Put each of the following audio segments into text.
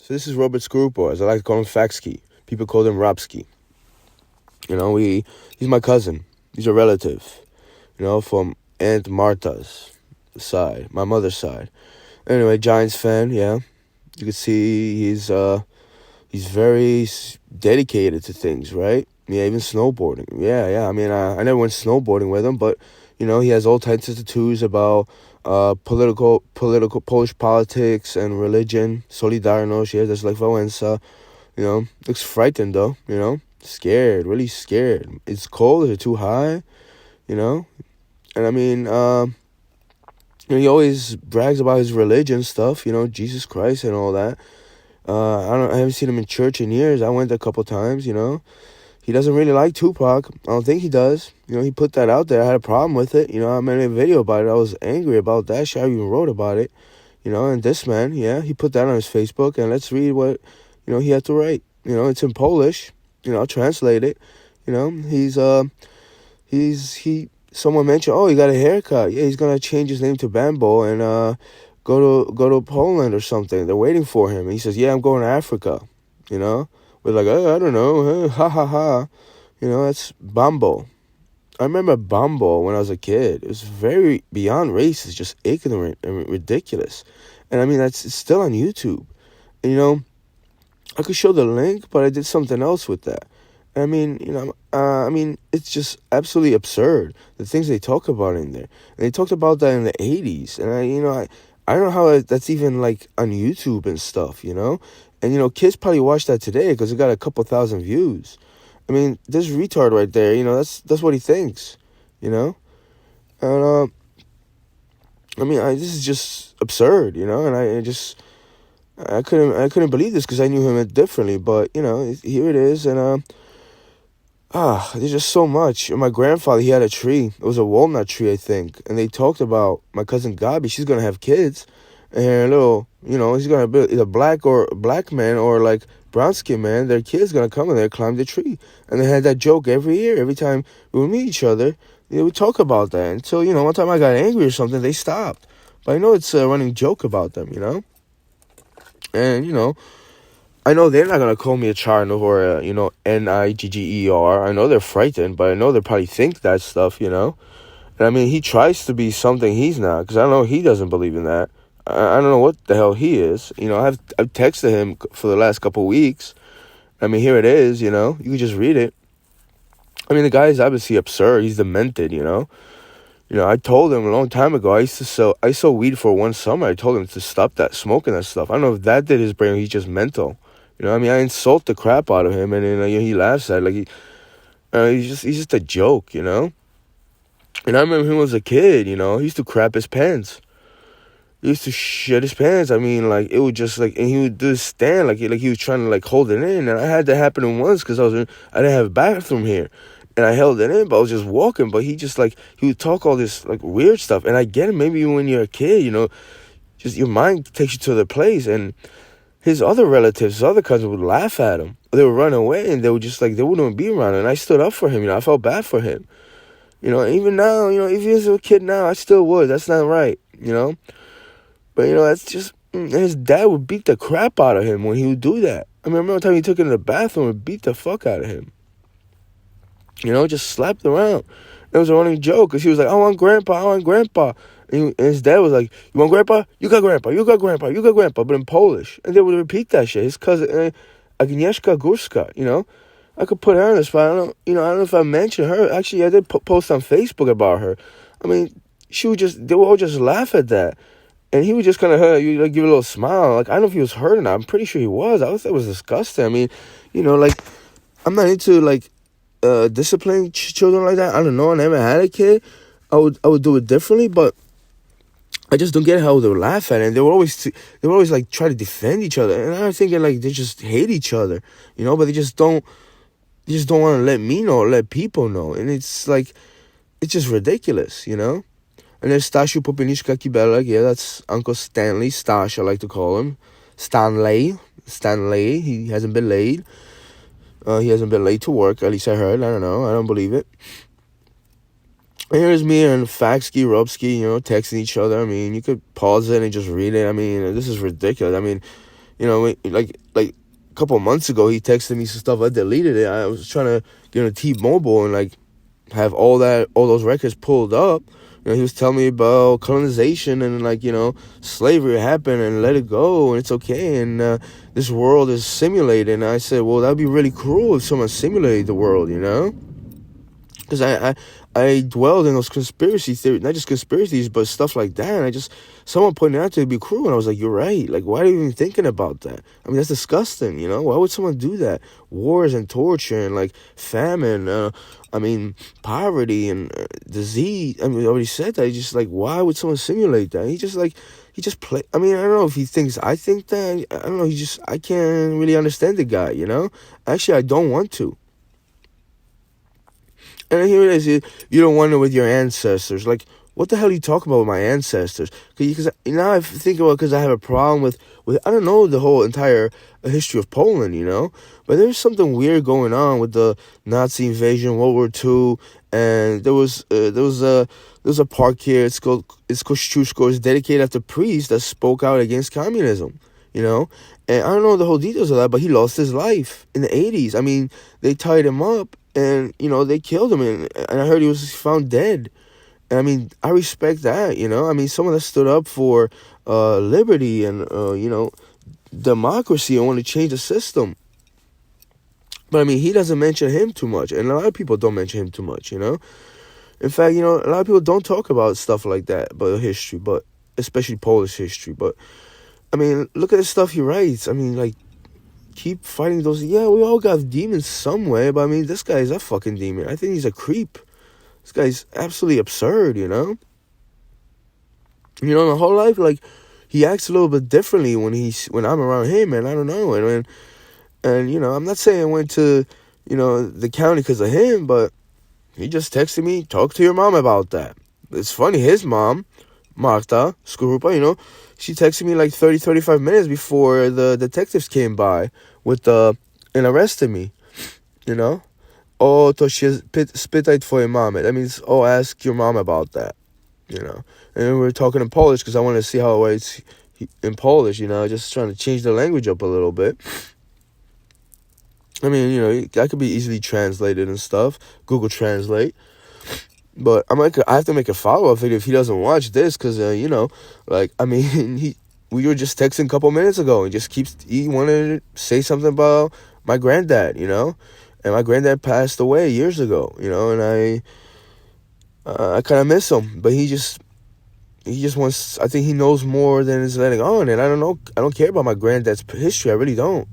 So this is Robert Scrupo, as I like to call him Faxky. People call him Rapsky. He's my cousin. He's a relative, from Aunt Martha's side, my mother's side. Anyway, Giants fan, yeah. You can see he's very dedicated to things, right? Yeah, even snowboarding. Yeah. I mean, I never went snowboarding with him, but he has all types of tattoos about political Polish politics and religion. Solidarność, yeah, that's like Wałęsa. Looks frightened though. Scared, really scared. It's cold. Is it too high? And I mean, he always brags about his religion stuff. Jesus Christ and all that. I haven't seen him in church in years. I went a couple times. He doesn't really like Tupac. I don't think he does. He put that out there. I had a problem with it. I made a video about it. I was angry about that shit. I even wrote about it. And this man, yeah, he put that on his Facebook. And let's read what, he had to write. It's in Polish. I'll translate it. Someone mentioned, oh, he got a haircut. Yeah, he's gonna change his name to Bambo and go to Poland or something. They're waiting for him. And he says, yeah, I'm going to Africa. We're like, oh, I don't know, ha ha ha. That's Bambo. I remember Bambo when I was a kid. It was very beyond racist, just ignorant and ridiculous. And I mean, it's still on YouTube. And, I could show the link, but I did something else with that. I mean, it's just absolutely absurd, the things they talk about in there. And they talked about that in the 80s. And I don't know how that's even like on YouTube and stuff, And, kids probably watch that today because it got a couple thousand views. I mean, this retard right there, that's what he thinks, And, this is just absurd, And I couldn't believe this because I knew him differently. But, here it is. And, there's just so much. And my grandfather, he had a tree. It was a walnut tree, I think. And they talked about my cousin Gabi. She's going to have kids. And her little, he's going to be either black man or like brown skin man. Their kid's going to come in there, climb the tree. And they had that joke every year. Every time we would meet each other, they would talk about that. Until, one time I got angry or something, they stopped. But I know it's a running joke about them, And, I know they're not going to call me a charno or a, Nigger. I know they're frightened, but I know they probably think that stuff, And I mean, he tries to be something he's not, because I know he doesn't believe in that. I don't know what the hell he is. I've texted him for the last couple of weeks. I mean, here it is, You can just read it. I mean, the guy is obviously absurd. He's demented, I told him a long time ago, I sold weed for one summer. I told him to stop smoking that stuff. I don't know if that did his brain, he's just mental. I mean, I insult the crap out of him, and then he laughs at it. Like he's just a joke, And I remember him as a kid, he used to crap his pants. He used to shit his pants. I mean, like, it would just, like, and he would do this stand, like he was trying to, like, hold it in. And I had that happen once because I didn't have a bathroom here. And I held it in, but I was just walking. But he just, like, he would talk all this, like, weird stuff. And I get it, maybe when you're a kid, just your mind takes you to the place. And his other relatives, his other cousins would laugh at him. They would run away, and they would just, like, they wouldn't be around him. And I stood up for him, I felt bad for him. Even now, if he was a kid now, I still would. That's not right, But, that's just, his dad would beat the crap out of him when he would do that. I mean, I remember the time he took him to the bathroom and beat the fuck out of him. Just slapped around. It was a running joke because he was like, I want grandpa. And his dad was like, you want grandpa? You got grandpa. You got grandpa. You got grandpa. But in Polish. And they would repeat that shit. His cousin, Agnieszka Górska, I could put her on the spot. I don't know if I mentioned her. Actually, I did post on Facebook about her. I mean, they would all just laugh at that. And he would just kind of give a little smile. Like, I don't know if he was hurt or not. I'm pretty sure he was. I thought it was disgusting. I mean, like, I'm not into, like, disciplining children like that. I don't know. I never had a kid. I would do it differently, but I just don't get how they would laugh at it. And they would always like try to defend each other. And I'm thinking like they just hate each other, but they just don't want to let me know or let people know. And it's like, it's just ridiculous, And there's Stasiu Popelniczka Kibelek. Yeah, that's Uncle Stanley. Stash, I like to call him. Stanley. He hasn't been laid. He hasn't been late to work, at least I heard. I don't know. I don't believe it. And here's me and Faxky, Robsky, texting each other. I mean, you could pause it and just read it. I mean, this is ridiculous. I mean, like a couple of months ago, he texted me some stuff. I deleted it. I was trying to get on T-Mobile and like have all those records pulled up. He was telling me about colonization and like slavery happened and let it go and it's okay and this world is simulated. And I said, well, that'd be really cruel if someone simulated the world, because I dwelled in those conspiracy theories, not just conspiracies, but stuff like that. And someone pointed out to it be cruel, and I was like, you're right. Like, why are you even thinking about that? I mean, that's disgusting, Why would someone do that? Wars and torture and like famine, poverty and disease. I mean, I already said that. Just like, why would someone simulate that? He just play. I mean, I don't know if he thinks I think that. I don't know. I can't really understand the guy, Actually, I don't want to. And here it is. You don't wonder with your ancestors. Like, what the hell are you talking about with my ancestors? Because now I think about because I have a problem with I don't know the whole entire history of Poland, But there's something weird going on with the Nazi invasion, World War II, and there was a park here. It's Kościuszko. It's dedicated after priests that spoke out against communism, And I don't know the whole details of that, but he lost his life in the 80s. I mean, they tied him up. And, they killed him, and I heard he was found dead. And, I mean, I respect that, I mean, someone that stood up for liberty and, democracy and want to change the system. But, I mean, he doesn't mention him too much, and a lot of people don't mention him too much, In fact, a lot of people don't talk about stuff like that, about history, but especially Polish history. But, I mean, look at the stuff he writes. I mean, like, keep fighting those. Yeah, we all got demons some way, but I mean, this guy's a fucking demon. I think he's a creep. This guy's absolutely absurd, my whole life, like, he acts a little bit differently when I'm around him, and I don't know, and I'm not saying I went to, the county because of him, but he just texted me, talk to your mom about that. It's funny, his mom, Marta Skorupa, she texted me like 35 minutes before the detectives came by and arrested me, Oh, to się spytaj twojej mamy. That means, oh, ask your mom about that, And we were talking in Polish because I wanted to see how it writes in Polish, just trying to change the language up a little bit. I mean, that could be easily translated and stuff. Google Translate. But I have to make a follow-up video if he doesn't watch this because, we were just texting a couple minutes ago and he wanted to say something about my granddad, And my granddad passed away years ago, and I kind of miss him. But he just wants, I think he knows more than is letting on. And I don't know, I don't care about my granddad's history. I really don't,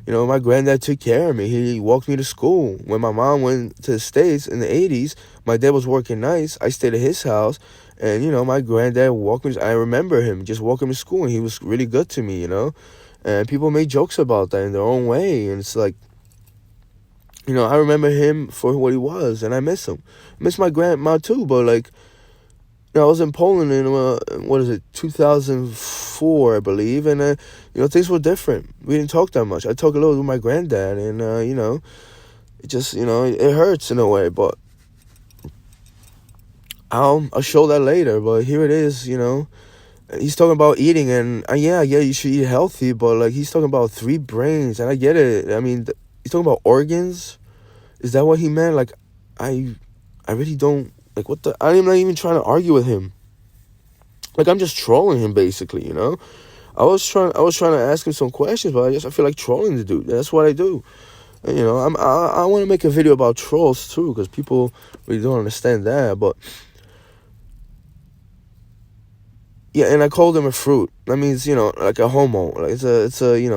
my granddad took care of me. He walked me to school. When my mom went to the States in the 80s, my dad was working nights. I stayed at his house. And, my granddad walked me. I remember him just walking me to school. And he was really good to me, And people make jokes about that in their own way. And it's like, I remember him for what he was. And I miss him. I miss my grandma too. But, like, I was in Poland in, 2004, I believe, and, things were different. We didn't talk that much. I talked a little with my granddad, and, it just, it hurts in a way, but I'll show that later, but here it is, he's talking about eating, and, yeah, you should eat healthy, but, like, he's talking about 3 brains, and I get it. I mean, he's talking about organs. Is that what he meant? Like, I really don't. Like, what the? I'm not even trying to argue with him. Like, I'm just trolling him, basically, I was trying to ask him some questions, but I feel like trolling the dude. That's what I do. And, I want to make a video about trolls, too, because people really don't understand that, but... Yeah, and I called him a fruit. That means, like a homo. Like it's a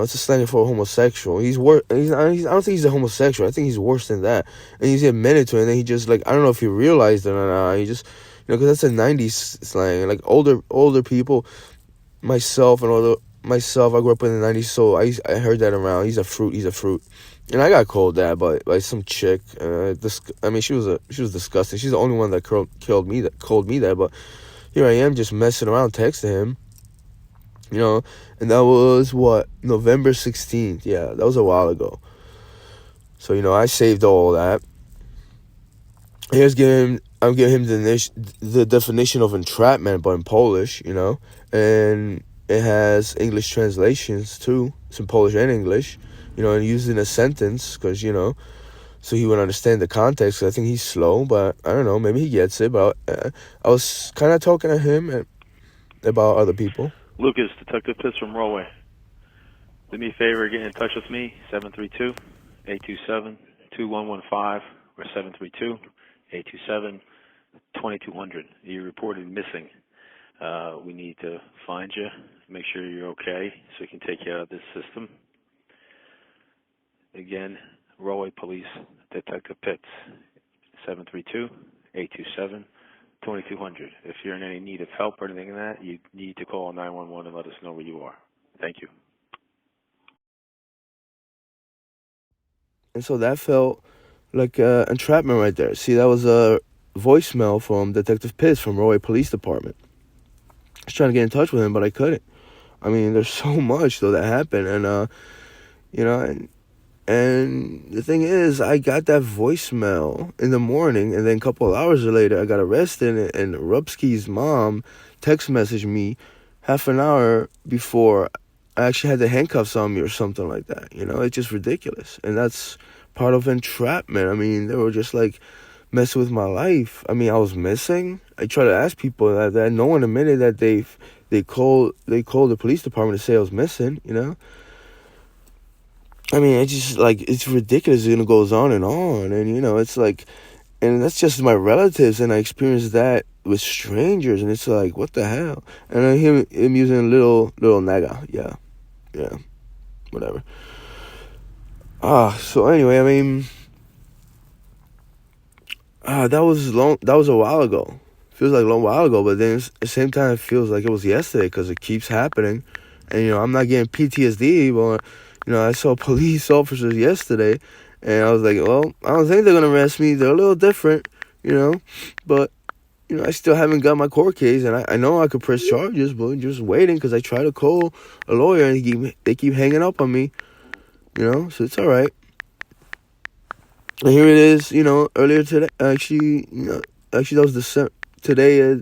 slang for a homosexual. I don't think he's a homosexual. I think he's worse than that. And he's admitted to it, and then he just, like, I don't know if he realized it or not. He just, because that's a 90s slang. Like, older people, myself, I grew up in the 90s, so I heard that around. He's a fruit. And I got called that by some chick. She was disgusting. She's the only one that called me that, but... Here I am just messing around, texting him, and that was, November 16th, yeah, that was a while ago, so, I saved all that. I'm giving him the definition of entrapment, but in Polish, and it has English translations too, some Polish and English, and used in a sentence because, so he would understand the context. I think he's slow, but I don't know, maybe he gets it. But I was kind of talking to him about other people. Lucas, Detective Pitts from Rollway. Do me a favor, get in touch with me, 732-827-2115 or 732-827-2200. You're reported missing. We need to find you, make sure you're okay, so we can take you out of this system. Again, Rollway Police, Detective Pitts, 732-827-2200. If you're in any need of help or anything like that, you need to call 911 and let us know where you are. Thank you. And so that felt like entrapment right there. See, that was a voicemail from Detective Pitts from Rollway Police Department. I was trying to get in touch with him, but I couldn't. I mean, there's so much, though, that happened. And, and the thing is, I got that voicemail in the morning, and then a couple of hours later, I got arrested, and Rupsky's mom text messaged me half an hour before I actually had the handcuffs on me or something like that. It's just ridiculous. And that's part of entrapment. I mean, they were just like messing with my life. I mean, I was missing. I tried to ask people that no one admitted that they called the police department to say I was missing, I mean, it's just like, it's ridiculous. It goes on. And, it's like, and that's just my relatives. And I experienced that with strangers. And it's like, what the hell? And I hear him using little naga. Yeah, whatever. So anyway, I mean, that was a while ago. Feels like a long while ago, but then at the same time, it feels like it was yesterday because it keeps happening. And, I'm not getting PTSD, but, I saw police officers yesterday, and I was like, well, I don't think they're going to arrest me. They're a little different, but, I still haven't got my court case, and I know I could press charges, but just waiting because I try to call a lawyer, and they keep hanging up on me, so it's all right. And here it is, earlier today, actually, that was today,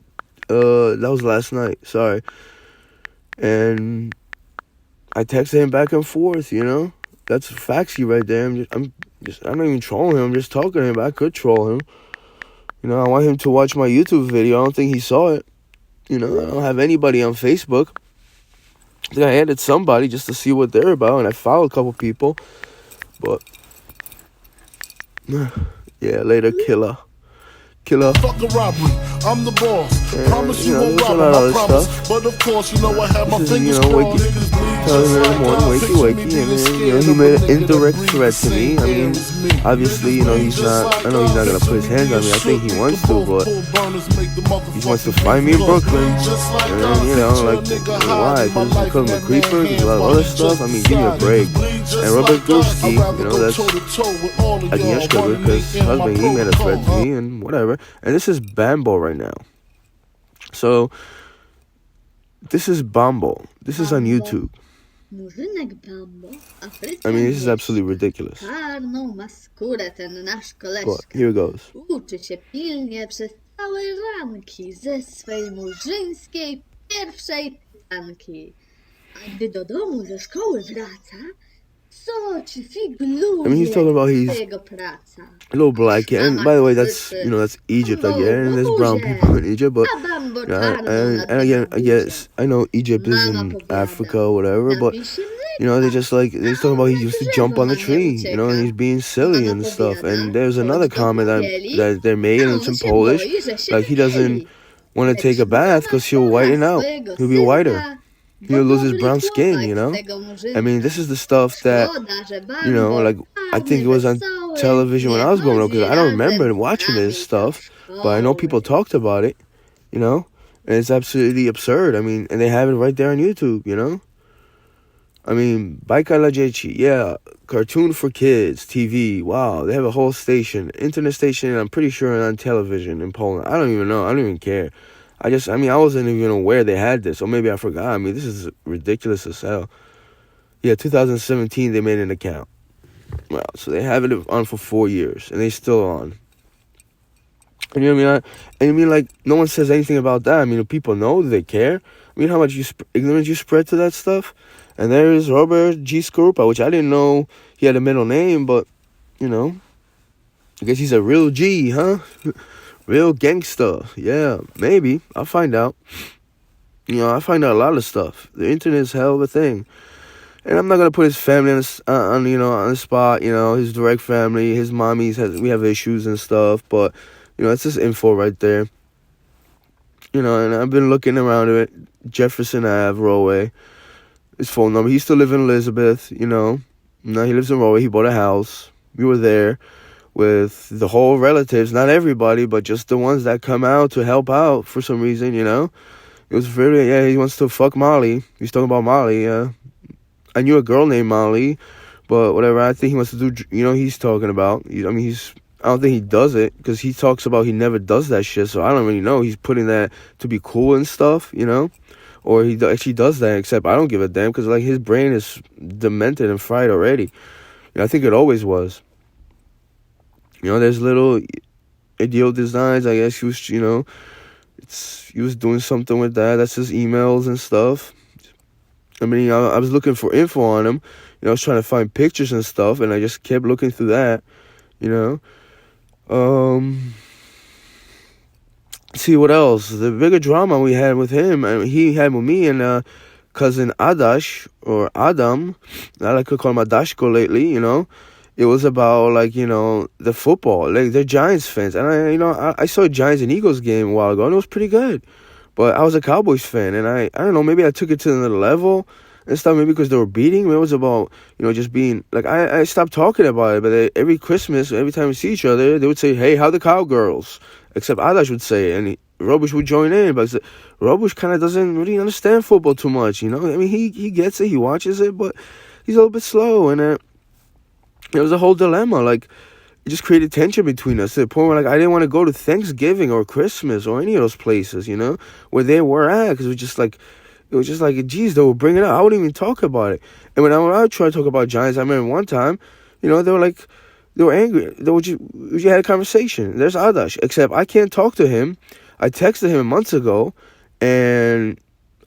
that was last night, sorry. And I texted him back and forth, That's faxy right there. I'm not even trolling him, I'm just talking to him, but I could troll him. I want him to watch my YouTube video. I don't think he saw it. I don't have anybody on Facebook. I think I added somebody just to see what they're about, and I followed a couple people. But yeah, later, killer. Fuck a robbery, I'm the boss. Promise you won't rob him, I promise. But of course, I have my fingers crossed. Telling her in the morning, wakey, and then, he made an indirect threat to me. I mean, obviously, I know he's not gonna put his hands on me. I think he wants to, but he wants to find me in Brooklyn. And then, why? Because he called him a creeper, there's a lot of other stuff. I mean, give me a break. And Robert Gurski, that's Agnieszka, because his husband, he made a threat to me, and whatever. And this is Bambo right now. So, this is Bambo. This is on YouTube. I mean, this is absolutely ridiculous. But here it goes. Uczy się pilnie przez całe ranki ze swej murzyńskiej pierwszej pytanki. A gdy do domu ze szkoły wraca, co ci figluje I mean, he's talking about jego praca. A little black kid. And by the way, that's Egypt again, and there's brown people in Egypt, but and again, I guess I know Egypt is in Africa or whatever, but they just they're talking about he used to jump on the tree, and he's being silly and stuff. And there's another comment that they made, and it's in Polish, like he doesn't want to take a bath because he'll whiten out, he'll be whiter. He'll lose his brown skin, I mean, this is the stuff that, I think it was on television when I was growing up, because I don't remember watching this stuff, but I know people talked about it, and it's absolutely absurd. I mean, and they have it right there on YouTube, I mean, Bajka dla dzieci, yeah, cartoon for kids, TV, wow, they have a whole station, internet station, and I'm pretty sure on television in Poland. I don't even know, I don't even care. I wasn't even aware they had this, or maybe I forgot. I mean, this is ridiculous as hell. Yeah, 2017, they made an account. Wow, so they have it on for 4 years, and they still on. And I mean, no one says anything about that. I mean, people know they care. I I mean, how much ignorance you spread to that stuff. And there is Robert G. Scorupa, which I didn't know he had a middle name, but, you know, I guess he's a real G, huh? Real gangster. Yeah, maybe. I'll find out. You know, I find out a lot of stuff. The internet is hell of a thing. And I'm not going to put his family on the spot, you know, his direct family, his mommies, we have issues and stuff, but, you know, it's just info right there. You know, and I've been looking around it. Jefferson Ave, Rahway, his phone number. He still lives in Elizabeth, you know. Now he lives in Rahway. He bought a house. We were there with the whole relatives, not everybody, but just the ones that come out to help out for some reason, you know. It was really, yeah, he wants to fuck Molly. He's talking about Molly, yeah. I knew a girl named Molly, but whatever. I think he wants to do, you know, he's talking about. I don't think he does it, because he talks about he never does that shit, so I don't really know. He's putting that to be cool and stuff, you know? Or he actually does that, except I don't give a damn, because, like, his brain is demented and fried already. You know, I think it always was. You know, there's little ideal designs, I guess he was, you know, he was doing something with that. That's his emails and stuff. I mean, I was looking for info on him. You know, I was trying to find pictures and stuff, and I just kept looking through that, you know. See what else? The bigger drama we had with him, I mean, he had with me and cousin Adash, or Adam. I like to call him Adashko lately, you know. It was about, like, you know, the football. Like, they're Giants fans. And, I saw a Giants and Eagles game a while ago, and it was pretty good. But I was a Cowboys fan, and I don't know, maybe I took it to another level and stuff, maybe because they were beating. Maybe it was about, you know, just being, like, I stopped talking about it, but every Christmas, every time we see each other, they would say, hey, how the Cowgirls? Except Adash would say it, and Robush would join in, but Robush kind of doesn't really understand football too much, you know? I mean, he gets it, he watches it, but he's a little bit slow, and it was a whole dilemma, like, it just created tension between us to the point where, like, I didn't want to go to Thanksgiving or Christmas or any of those places, you know, where they were at, because it was just like, geez, they would bring it up. I wouldn't even talk about it. And when I would try to talk about Giants, I remember one time, you know, they were angry. We had a conversation. There's Adash, except I can't talk to him. I texted him months ago, and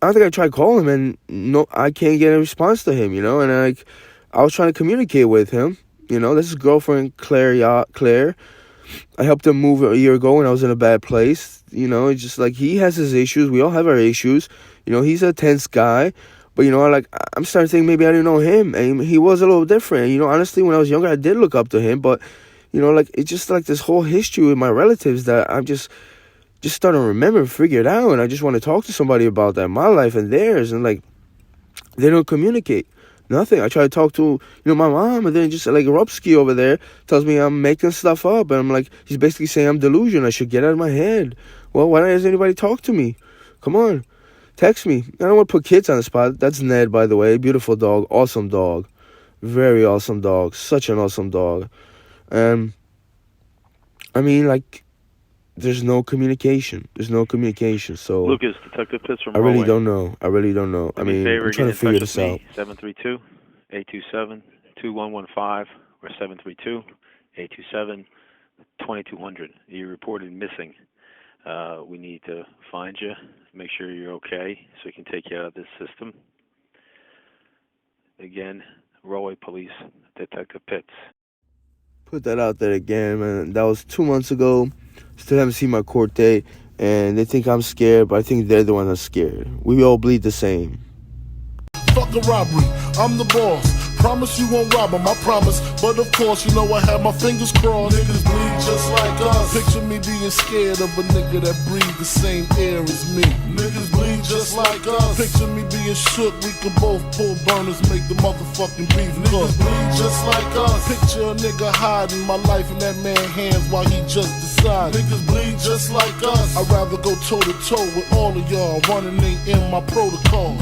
I think I tried calling him, and no, I can't get a response to him, you know, and I was trying to communicate with him. You know, this is girlfriend Claire. I helped him move a year ago when I was in a bad place. You know, it's just like he has his issues. We all have our issues. You know, he's a tense guy. But, you know, like, I'm starting to think maybe I didn't know him. And he was a little different. You know, honestly, when I was younger, I did look up to him. But, you know, like, it's just like this whole history with my relatives that I'm just starting to remember and figure it out. And I just want to talk to somebody about that, my life and theirs. And, like, they don't communicate. Nothing. I try to talk to, you know, my mom, and then just like Rupsky over there tells me I'm making stuff up, and I'm like, he's basically saying I'm delusional. I should get out of my head. Well, why doesn't anybody talk to me? Come on, text me. I don't want to put kids on the spot. That's Ned, by the way. Beautiful dog, awesome dog, very awesome dog, such an awesome dog. And I mean, like, there's no communication. So Lucas, Detective Pitts from I really Rahway. don't know. I mean, I'm trying to figure this out. 732-827-2115 or 732-827-2200. You reported missing. We need to find you, make sure you're okay, so we can take you out of this system. Again, Rahway Police, Detective Pitts. Put that out there again, man. That was 2 months ago. Still haven't seen my court date, and they think I'm scared, but I think they're the ones that's scared. We all bleed the same. Fuck a robbery, I'm the boss. Promise you won't rob him, I promise. But of course, you know I have my fingers crossed. Niggas bleed just like us. Picture me being scared of a nigga that breathes the same air as me. Niggas bleed just like us. Picture me being shook, we can both pull burners, make the motherfucking beef cook. Niggas bleed just like us. Picture a nigga hiding my life in that man's hands while he just decided. Niggas bleed just like us. I'd rather go toe to toe with all of y'all. Running ain't in my protocol.